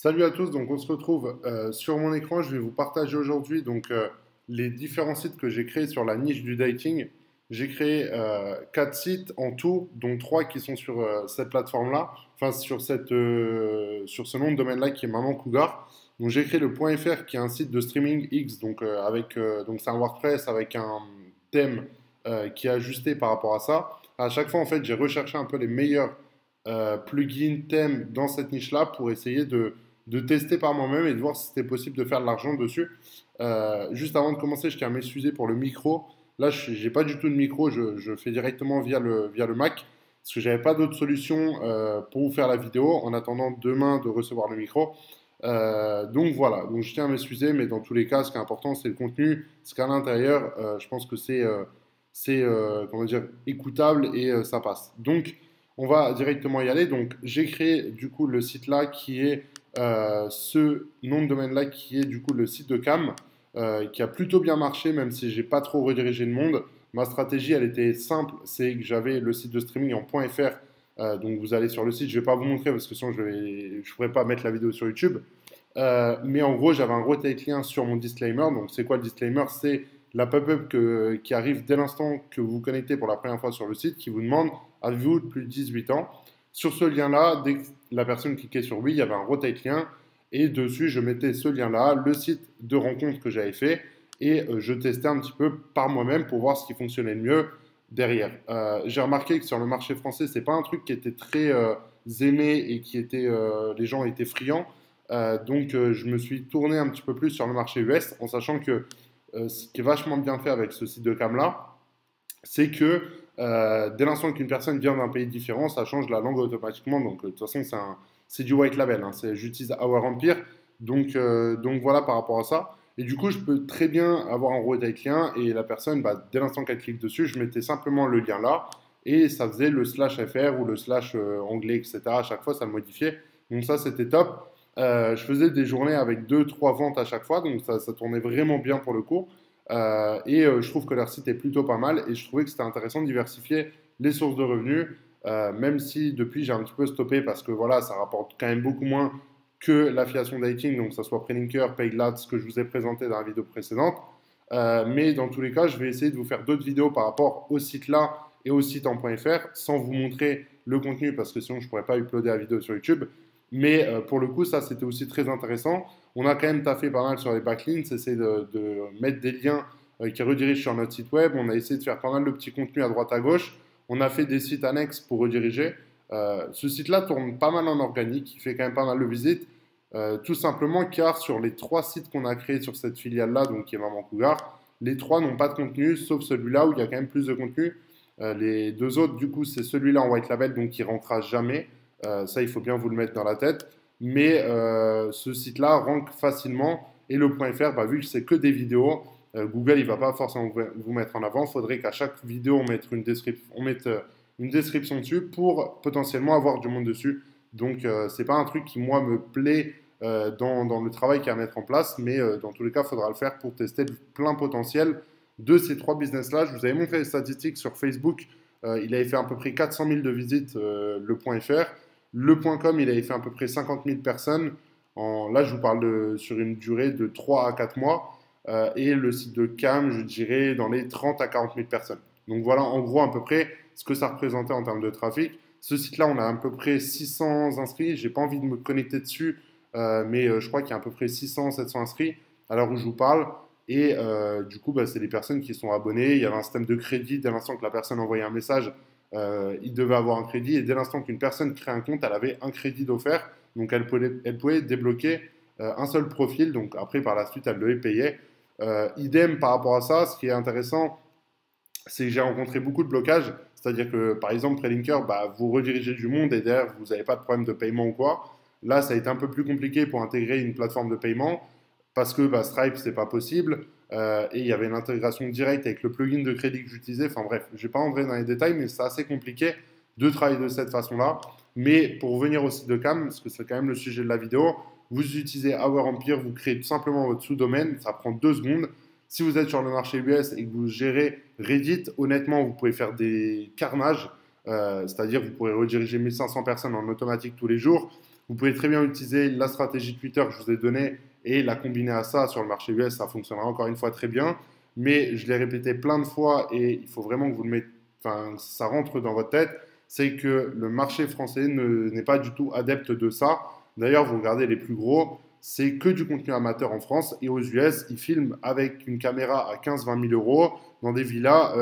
Salut à tous, donc on se retrouve sur mon écran. Je vais vous partager aujourd'hui les différents sites que j'ai créés sur la niche du dating. J'ai créé 4 sites en tout, dont 3 qui sont sur cette plateforme-là, enfin sur ce nom de domaine-là qui est Maman Cougar. Donc j'ai créé le .fr qui est un site de streaming X, donc c'est un WordPress avec un thème qui est ajusté par rapport à ça. À chaque fois en fait j'ai recherché un peu les meilleurs plugins, thèmes dans cette niche-là pour essayer de tester par moi-même et de voir si c'était possible de faire de l'argent dessus. Juste avant de commencer, je tiens à m'excuser pour le micro. Là, je n'ai pas du tout de micro, je fais directement via le Mac, parce que j'avais pas d'autre solution pour vous faire la vidéo en attendant demain de recevoir le micro. Donc voilà, donc je tiens à m'excuser, mais dans tous les cas, ce qui est important, c'est le contenu, ce qu'il y a à l'intérieur. Je pense que comment dire, écoutable et ça passe. Donc, on va directement y aller. Donc, j'ai créé du coup le site là qui est ce nom de domaine-là qui est du coup le site de Cam, qui a plutôt bien marché, même si j'ai pas trop redirigé le monde. Ma stratégie, elle était simple, c'est que j'avais le site de streaming en .fr, donc vous allez sur le site, je vais pas vous montrer parce que sinon je pourrais pas mettre la vidéo sur YouTube. Mais en gros, j'avais un rotate lien sur mon disclaimer. Donc, c'est quoi le disclaimer? C'est la pop-up qui arrive dès l'instant que vous vous connectez pour la première fois sur le site qui vous demande avez-vous plus de 18 ans? Sur ce lien-là, dès que la personne cliquait sur oui, il y avait un rotate lien et dessus, je mettais ce lien-là, le site de rencontre que j'avais fait et je testais un petit peu par moi-même pour voir ce qui fonctionnait le mieux derrière. J'ai remarqué que sur le marché français, c'est pas un truc qui était très aimé et les gens étaient friands. Je me suis tourné un petit peu plus sur le marché US en sachant que ce qui est vachement bien fait avec ce site de cam là, c'est que dès l'instant qu'une personne vient d'un pays différent, ça change la langue automatiquement. Donc, de toute façon, c'est du white label, hein. J'utilise Our Empire. Donc, voilà par rapport à ça. Et du coup, je peux très bien avoir un rotate lien et la personne, bah, dès l'instant qu'elle clique dessus, je mettais simplement le lien là et ça faisait le slash FR ou le slash anglais, etc. À chaque fois, ça le modifiait. Donc, ça, c'était top. Je faisais des journées avec deux trois ventes à chaque fois, donc ça tournait vraiment bien pour le coup. Je trouve que leur site est plutôt pas mal et je trouvais que c'était intéressant de diversifier les sources de revenus, même si depuis j'ai un petit peu stoppé parce que voilà, ça rapporte quand même beaucoup moins que l'affiliation dating, donc que ce soit Prelinker, PaidLads, ce que je vous ai présenté dans la vidéo précédente. Mais dans tous les cas, je vais essayer de vous faire d'autres vidéos par rapport au site là et au site en .fr sans vous montrer le contenu parce que sinon je ne pourrais pas uploader la vidéo sur YouTube. Mais pour le coup, ça c'était aussi très intéressant. On a quand même taffé pas mal sur les backlinks, essayer de mettre des liens qui redirigent sur notre site web. On a essayé de faire pas mal de petits contenus à droite à gauche. On a fait des sites annexes pour rediriger. Ce site-là tourne pas mal en organique, il fait quand même pas mal de visites. Tout simplement car sur les 3 sites qu'on a créés sur cette filiale-là, donc qui est Maman Cougar, les 3 n'ont pas de contenu, sauf celui-là où il y a quand même plus de contenu. Les 2 autres, du coup, c'est celui-là en white label, donc qui rentrera jamais. Ça, il faut bien vous le mettre dans la tête. Mais ce site-là rank facilement. Et le .fr, bah, vu que c'est que des vidéos, Google, il ne va pas forcément vous mettre en avant. Il faudrait qu'à chaque vidéo, on mette une description dessus pour potentiellement avoir du monde dessus. Donc, c'est pas un truc qui, moi, me plaît dans le travail qu'il y a à mettre en place. Mais dans tous les cas, il faudra le faire pour tester le plein potentiel de ces 3 business-là. Je vous avais montré les statistiques sur Facebook. Il avait fait à peu près 400 000 de visites, le .fr. Le .com, il avait fait à peu près 50 000 personnes. Là, je vous parle sur une durée de 3 à 4 mois. Et le site de Cam, je dirais, dans les 30 à 40 000 personnes. Donc voilà, en gros, à peu près ce que ça représentait en termes de trafic. Ce site-là, on a à peu près 600 inscrits. J'ai pas envie de me connecter dessus, mais je crois qu'il y a à peu près 600, 700 inscrits à l'heure où je vous parle. Et du coup, bah, c'est des personnes qui sont abonnées. Il y avait un système de crédit. Dès l'instant que la personne envoyait un message, il devait avoir un crédit. Et dès l'instant qu'une personne crée un compte, elle avait un crédit d'offert. Donc, elle pouvait débloquer un seul profil. Donc, après, par la suite, elle devait payer. Idem par rapport à ça, ce qui est intéressant, c'est que j'ai rencontré beaucoup de blocages. C'est-à-dire que, par exemple, Prelinker, bah, vous redirigez du monde et derrière, vous n'avez pas de problème de paiement ou quoi. Là, ça a été un peu plus compliqué pour intégrer une plateforme de paiement parce que bah, Stripe, c'est pas possible. Et il y avait une intégration directe avec le plugin de crédit que j'utilisais. Enfin bref, je ne vais pas entrer dans les détails, mais c'est assez compliqué de travailler de cette façon-là. Mais pour revenir au site de Cam, parce que c'est quand même le sujet de la vidéo, vous utilisez Our Empire, vous créez tout simplement votre sous-domaine, ça prend 2 secondes. Si vous êtes sur le marché US et que vous gérez Reddit, honnêtement, vous pouvez faire des carnages, c'est-à-dire vous pourrez rediriger 1500 personnes en automatique tous les jours. Vous pouvez très bien utiliser la stratégie Twitter que je vous ai donnée et la combiner à ça sur le marché US, ça fonctionnera encore une fois très bien. Mais je l'ai répété plein de fois et il faut vraiment que vous le mettez, enfin, ça rentre dans votre tête, c'est que le marché français n'est pas du tout adepte de ça. D'ailleurs, vous regardez les plus gros, c'est que du contenu amateur en France et aux US, ils filment avec une caméra à 15-20 000 euros dans des villas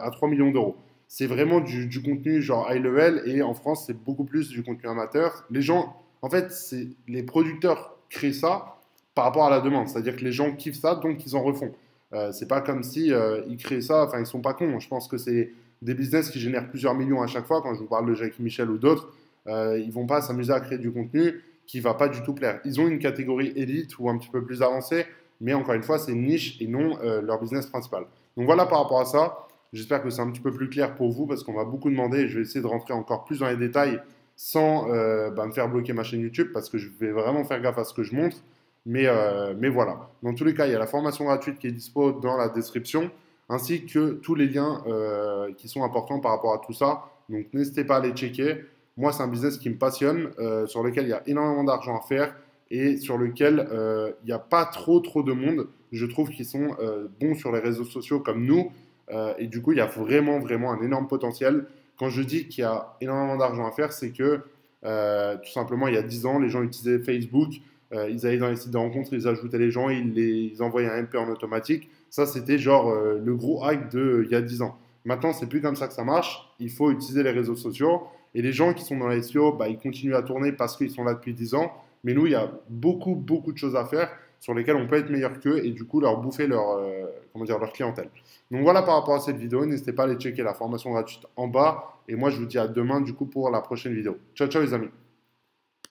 à 3 millions d'euros. C'est vraiment du contenu genre high level et en France, c'est beaucoup plus du contenu amateur. Les gens, en fait, les producteurs créent ça par rapport à la demande, c'est-à-dire que les gens kiffent ça, donc ils en refont. C'est pas comme si ils créent ça, enfin ils sont pas cons. Je pense que c'est des business qui génèrent plusieurs millions à chaque fois. Quand je vous parle de Jackie Michel ou d'autres, ils vont pas s'amuser à créer du contenu qui va pas du tout plaire. Ils ont une catégorie élite ou un petit peu plus avancée, mais encore une fois, c'est une niche et non leur business principal. Donc voilà par rapport à ça. J'espère que c'est un petit peu plus clair pour vous parce qu'on m'a beaucoup demandé et je vais essayer de rentrer encore plus dans les détails sans me faire bloquer ma chaîne YouTube parce que je vais vraiment faire gaffe à ce que je montre. Mais voilà. Dans tous les cas, il y a la formation gratuite qui est dispo dans la description, ainsi que tous les liens qui sont importants par rapport à tout ça. Donc n'hésitez pas à les checker. Moi, c'est un business qui me passionne, sur lequel il y a énormément d'argent à faire et sur lequel il n'y a pas trop de monde, je trouve, qui sont bons sur les réseaux sociaux comme nous. Et du coup, il y a vraiment un énorme potentiel. Quand je dis qu'il y a énormément d'argent à faire, c'est que tout simplement, il y a 10 ans, les gens utilisaient Facebook. Ils allaient dans les sites de rencontres, ils ajoutaient les gens, ils envoyaient un MP en automatique. Ça, c'était genre le gros hack il y a 10 ans. Maintenant, c'est plus comme ça que ça marche. Il faut utiliser les réseaux sociaux. Et les gens qui sont dans les SEO, bah, ils continuent à tourner parce qu'ils sont là depuis 10 ans. Mais nous, il y a beaucoup de choses à faire sur lesquelles on peut être meilleur qu'eux et du coup leur bouffer comment dire, leur clientèle. Donc voilà par rapport à cette vidéo. N'hésitez pas à aller checker la formation gratuite en bas. Et moi, je vous dis à demain du coup pour la prochaine vidéo. Ciao, ciao les amis.